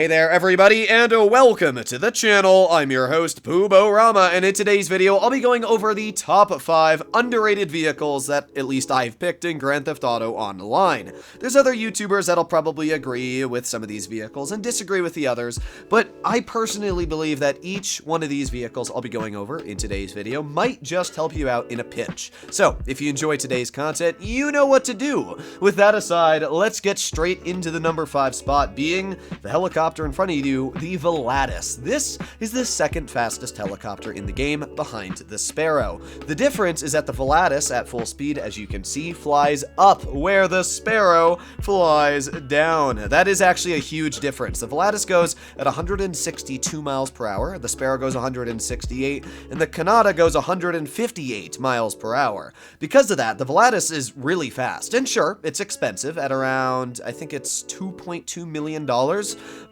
Hey there everybody, and welcome to the channel. I'm your host, Rama, and in today's video, I'll be going over the top 5 underrated vehicles that at least I've picked in Grand Theft Auto Online. There's other YouTubers that'll probably agree with some of these vehicles and disagree with the others, but I personally believe that each one of these vehicles I'll be going over in today's video might just help you out in a pinch. So, if you enjoy today's content, you know what to do. With that aside, let's get straight into the number 5 spot, being the helicopter in front of you, the Volatus. This is the second fastest helicopter in the game behind the Sparrow. The difference is that the Volatus at full speed, as you can see, flies up where the Sparrow flies down. That is actually a huge difference. The Volatus goes at 162 miles per hour, the Sparrow goes 168, and the Canada goes 158 miles per hour. Because of that, the Volatus is really fast. And sure, it's expensive at around, I think it's $2.2 million,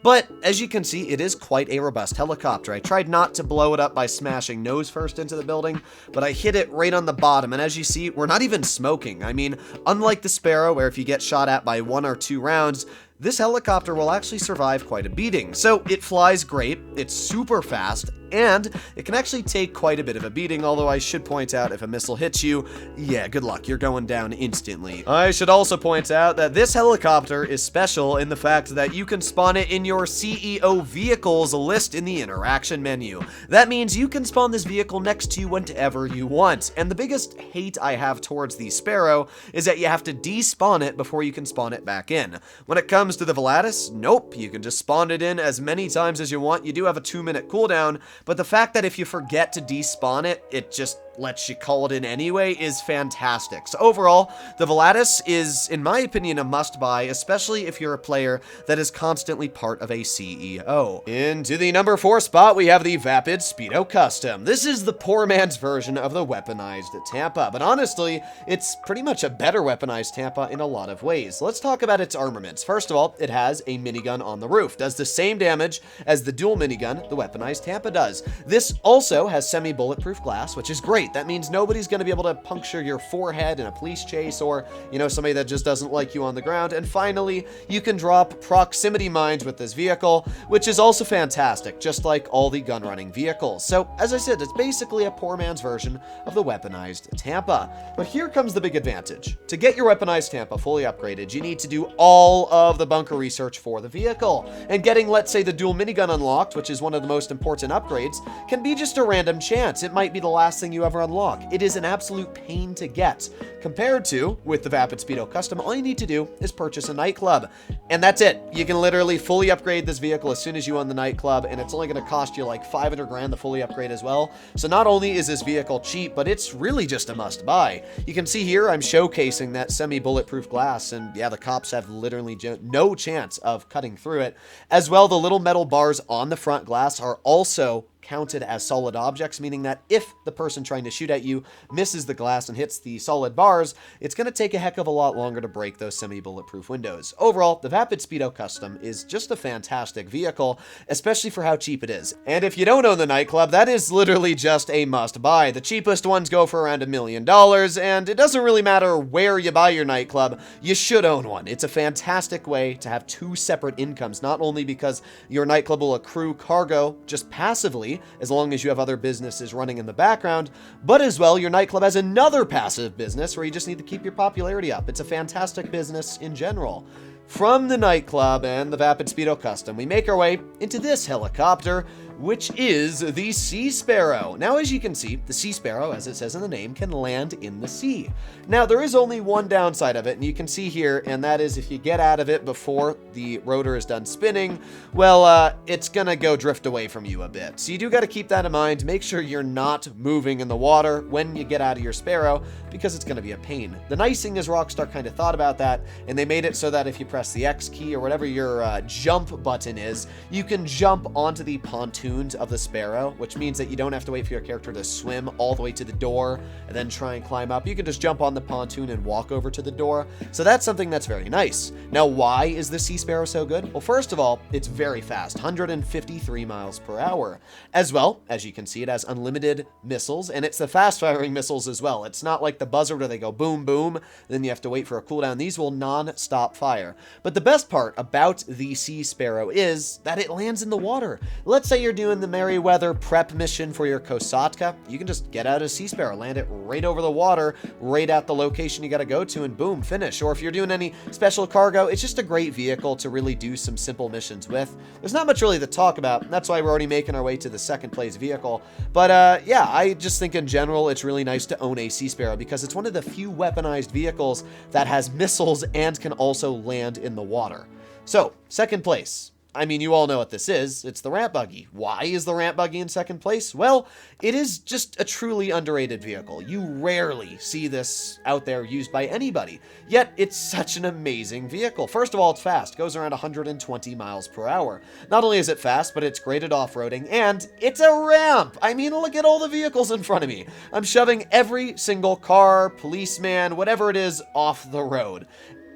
but as you can see, it is quite a robust helicopter. I tried not to blow it up by smashing nose first into the building, but I hit it right on the bottom, and as you see, we're not even smoking. I mean, unlike the Sparrow, where if you get shot at by 1 or 2 rounds, this helicopter will actually survive quite a beating. So it flies great, it's super fast, and it can actually take quite a bit of a beating, although I should point out if a missile hits you, yeah, good luck, you're going down instantly. I should also point out that this helicopter is special in the fact that you can spawn it in your CEO vehicles list in the interaction menu. That means you can spawn this vehicle next to you whenever you want, and the biggest hate I have towards the Sparrow is that you have to despawn it before you can spawn it back in. When it comes to the Volatus, nope, you can just spawn it in as many times as you want. You do have a 2-minute cooldown, but the fact that if you forget to despawn it, it just lets you call it in anyway is fantastic. So overall, the Volatus is, in my opinion, a must-buy, especially if you're a player that is constantly part of a CEO. Into the number 4 spot, we have the Vapid Speedo Custom. This is the poor man's version of the weaponized Tampa, but honestly, it's pretty much a better weaponized Tampa in a lot of ways. Let's talk about its armaments. First of all, it has a minigun on the roof. Does the same damage as the dual minigun the weaponized Tampa does. This also has semi-bulletproof glass, which is great. That means nobody's going to be able to puncture your forehead in a police chase or, you know, somebody that just doesn't like you on the ground. And finally, you can drop proximity mines with this vehicle, which is also fantastic, just like all the gun running vehicles. So, as I said, it's basically a poor man's version of the weaponized Tampa. But here comes the big advantage. To get your weaponized Tampa fully upgraded, you need to do all of the bunker research for the vehicle. And getting, let's say, the dual minigun unlocked, which is one of the most important upgrades, can be just a random chance. It might be the last thing you ever unlock. It is an absolute pain to get. Compared to, with the Vapid Speedo Custom, all you need to do is purchase a nightclub. And that's it. You can literally fully upgrade this vehicle as soon as you own the nightclub, and it's only going to cost you like 500 grand to fully upgrade as well. So not only is this vehicle cheap, but it's really just a must buy. You can see here I'm showcasing that semi-bulletproof glass, and yeah, the cops have literally no chance of cutting through it. As well, the little metal bars on the front glass are also counted as solid objects, meaning that if the person trying to shoot at you misses the glass and hits the solid bars, it's going to take a heck of a lot longer to break those semi-bulletproof windows. Overall, the Vapid Speedo Custom is just a fantastic vehicle, especially for how cheap it is. And if you don't own the nightclub, that is literally just a must-buy. The cheapest ones go for around $1 million, and it doesn't really matter where you buy your nightclub, you should own one. It's a fantastic way to have 2 separate incomes, not only because your nightclub will accrue cargo just passively, as long as you have other businesses running in the background, but as well, your nightclub has another passive business where you just need to keep your popularity up. It's a fantastic business in general. From the nightclub and the Vapid Speedo Custom, we make our way into this helicopter, which is the Sea Sparrow. Now, as you can see, the Sea Sparrow, as it says in the name, can land in the sea. Now, there is only one downside of it, and you can see here, and that is if you get out of it before the rotor is done spinning, well, it's gonna go drift away from you a bit. So you do gotta keep that in mind. Make sure you're not moving in the water when you get out of your Sparrow, because it's gonna be a pain. The nice thing is Rockstar kind of thought about that, and they made it so that if you press the X key or whatever your jump button is, you can jump onto the pontoon of the Sparrow, which means that you don't have to wait for your character to swim all the way to the door and then try and climb up. You can just jump on the pontoon and walk over to the door. So that's something that's very nice. Now, why is the Sea Sparrow so good? Well, first of all, it's very fast, 153 miles per hour. As well, as you can see, it has unlimited missiles, and it's the fast-firing missiles as well. It's not like the Buzzard where they go boom, boom, then you have to wait for a cooldown. These will non-stop fire. But the best part about the Sea Sparrow is that it lands in the water. Let's say you're doing the Merryweather prep mission for your Kosatka. You can just get out a Sea Sparrow, land it right over the water, right at the location you got to go to, and boom, finish. Or if you're doing any special cargo, it's just a great vehicle to really do some simple missions with. There's not much really to talk about. That's why we're already making our way to the second place vehicle. But yeah, I just think in general, it's really nice to own a Sea Sparrow because it's one of the few weaponized vehicles that has missiles and can also land in the water. So, second place. I mean, you all know what this is. It's the Ramp Buggy. Why is the Ramp Buggy in second place? Well, it is just a truly underrated vehicle. You rarely see this out there used by anybody, yet it's such an amazing vehicle. First of all, it's fast. Goes around 120 miles per hour. Not only is it fast, but it's great at off-roading, and it's a ramp. I mean, look at all the vehicles in front of me. I'm shoving every single car, policeman, whatever it is, off the road.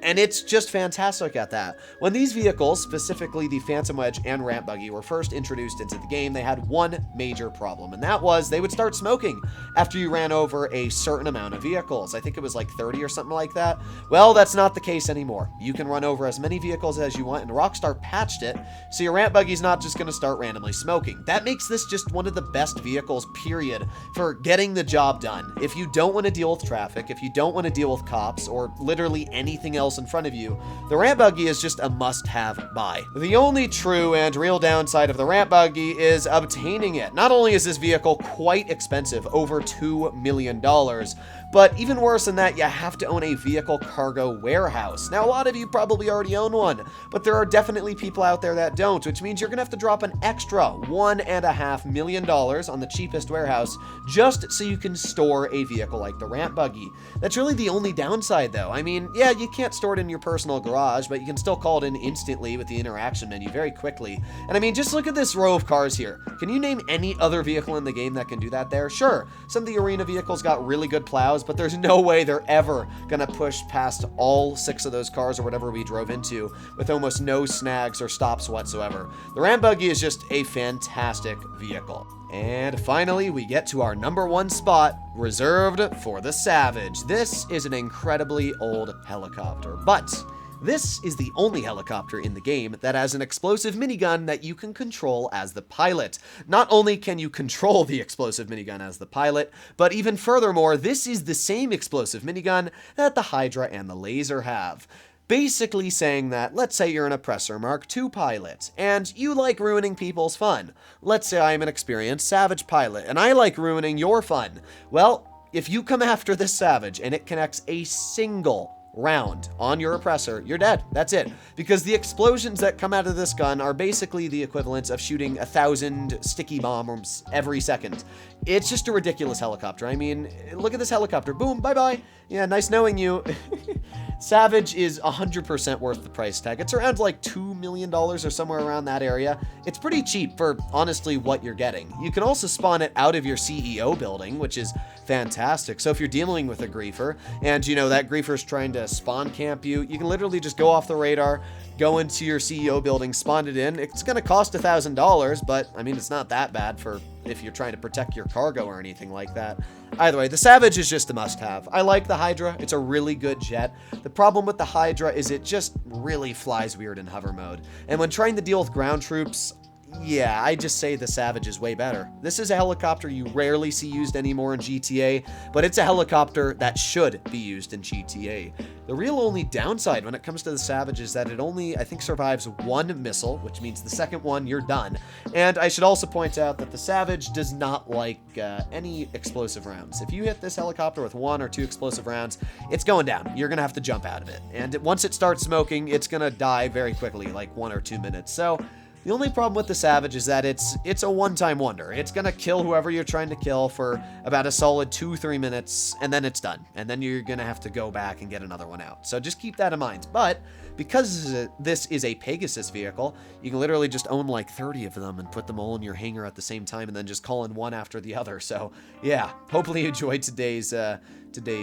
And it's just fantastic at that. When these vehicles, specifically the Phantom Wedge and Ramp Buggy, were first introduced into the game, they had one major problem, and that was they would start smoking after you ran over a certain amount of vehicles. I think it was like 30 or something like that. Well, that's not the case anymore. You can run over as many vehicles as you want, and Rockstar patched it, so your Ramp Buggy's not just going to start randomly smoking. That makes this just one of the best vehicles, period, for getting the job done. If you don't want to deal with traffic, if you don't want to deal with cops, or literally anything else in front of you, the Ramp Buggy is just a must-have buy. The only true and real downside of the Ramp Buggy is obtaining it. Not only is this vehicle quite expensive, over $2 million, but even worse than that, you have to own a vehicle cargo warehouse. Now, a lot of you probably already own one, but there are definitely people out there that don't, which means you're gonna have to drop an extra $1.5 million on the cheapest warehouse just so you can store a vehicle like the Ramp Buggy. That's really the only downside, though. I mean, yeah, you can't store it in your personal garage, but you can still call it in instantly with the interaction menu very quickly. And I mean, just look at this row of cars here. Can you name any other vehicle in the game that can do that there? Sure, some of the arena vehicles got really good plows, but there's no way they're ever gonna push past all 6 of those cars or whatever we drove into with almost no snags or stops whatsoever. The Ramp Buggy is just a fantastic vehicle. And finally, we get to our number 1 spot, reserved for the Savage. This is an incredibly old helicopter, but this is the only helicopter in the game that has an explosive minigun that you can control as the pilot. Not only can you control the explosive minigun as the pilot, but even furthermore, this is the same explosive minigun that the Hydra and the Laser have. Basically saying that, let's say you're an Oppressor Mark II pilot, and you like ruining people's fun. Let's say I'm an experienced Savage pilot, and I like ruining your fun. Well, if you come after this Savage and it connects a single round on your Oppressor, you're dead. That's it. Because the explosions that come out of this gun are basically the equivalent of shooting 1,000 sticky bombs every second. It's just a ridiculous helicopter. I mean, look at this helicopter. Boom, bye-bye. Yeah, nice knowing you. Savage is 100% worth the price tag. It's around like $2 million or somewhere around that area. It's pretty cheap for, honestly, what you're getting. You can also spawn it out of your CEO building, which is fantastic. So if you're dealing with a griefer, and, you know, that griefer's trying to spawn camp you, you can literally just go off the radar, go into your CEO building, spawn it in. It's going to cost $1,000, but, I mean, it's not that bad for if you're trying to protect your cargo or anything like that. Either way, the Savage is just a must-have. I like the Hydra. It's a really good jet. The problem with the Hydra is it just really flies weird in hover mode. And when trying to deal with ground troops, yeah, I just say the Savage is way better. This is a helicopter you rarely see used anymore in GTA, but it's a helicopter that should be used in GTA. The real only downside when it comes to the Savage is that it only, I think, survives 1 missile, which means the second one, you're done. And I should also point out that the Savage does not like any explosive rounds. If you hit this helicopter with 1 or 2 explosive rounds, it's going down. You're going to have to jump out of it. And once it starts smoking, it's going to die very quickly, like 1 or 2 minutes. So the only problem with the Savage is that it's a one-time wonder. It's gonna kill whoever you're trying to kill for about a solid 2-3 minutes, and then it's done. And then you're gonna have to go back and get another one out. So just keep that in mind. But because this is a Pegasus vehicle, you can literally just own like 30 of them and put them all in your hangar at the same time and then just call in one after the other. So yeah, hopefully you enjoyed today's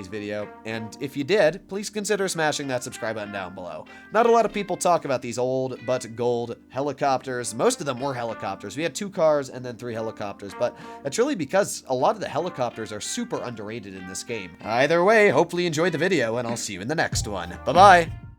video, and if you did, please consider smashing that subscribe button down below. Not a lot of people talk about these old but gold helicopters. Most of them were helicopters. We had 2 cars and then 3 helicopters, but that's really because a lot of the helicopters are super underrated in this game. Either way, hopefully you enjoyed the video, and I'll see you in the next one. Bye-bye!